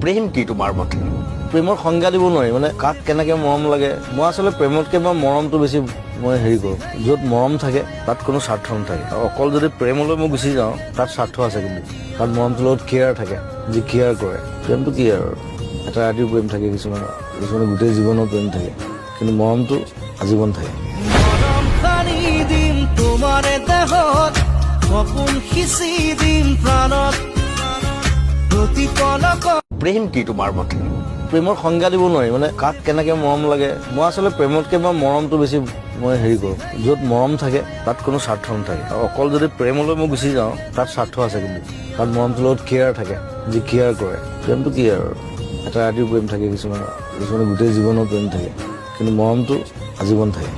প্ৰেম কি তোমাৰ মতে? প্ৰেমৰ সংজ্ঞা দিব নোৱাৰি, মানে কাক কেনেকে মৰম লাগে। মই আচলতে প্ৰেমতকে মই মৰমটো বেছি মই হেৰি কৰোঁ। য'ত মৰম থাকে তাত কোনো স্বাৰ্থ নাথাকে। অকল যদি প্ৰেমলৈ মই গুচি যাওঁ তাত স্বাৰ্থ আছে, কিন্তু তাত মৰমটোৰ লগত কেয়াৰ থাকে, যি কেয়াৰ কৰে। প্ৰেমটো কি আৰু এটা ৰাতিও প্ৰেম থাকে, কিছুমানে গোটেই জীৱনৰ প্ৰেম থাকে, কিন্তু মৰমটো আজীৱন থাকে। প্ৰেম কি তোমাৰ মতে? প্ৰেমৰ সংজ্ঞা দিব নোৱাৰি, মানে কাক কেনেকে মৰম লাগে। মই আচলতে প্ৰেমতকে মই মৰমটো বেছি মই হেৰি কৰোঁ। য'ত মৰম থাকে তাত কোনো স্বাৰ্থ নাথাকে। অকল যদি প্ৰেমলৈ মই গুচি যাওঁ তাত স্বাৰ্থ আছে, কিন্তু তাত মৰমটোৰ লগত কেয়াৰ থাকে, যি কেয়াৰ কৰে। প্ৰেমটো কি আৰু এটা ৰাতিও প্ৰেম থাকে, কিছুমানে গোটেই জীৱনৰ প্ৰেম থাকে, কিন্তু মৰমটো আজীৱন থাকে।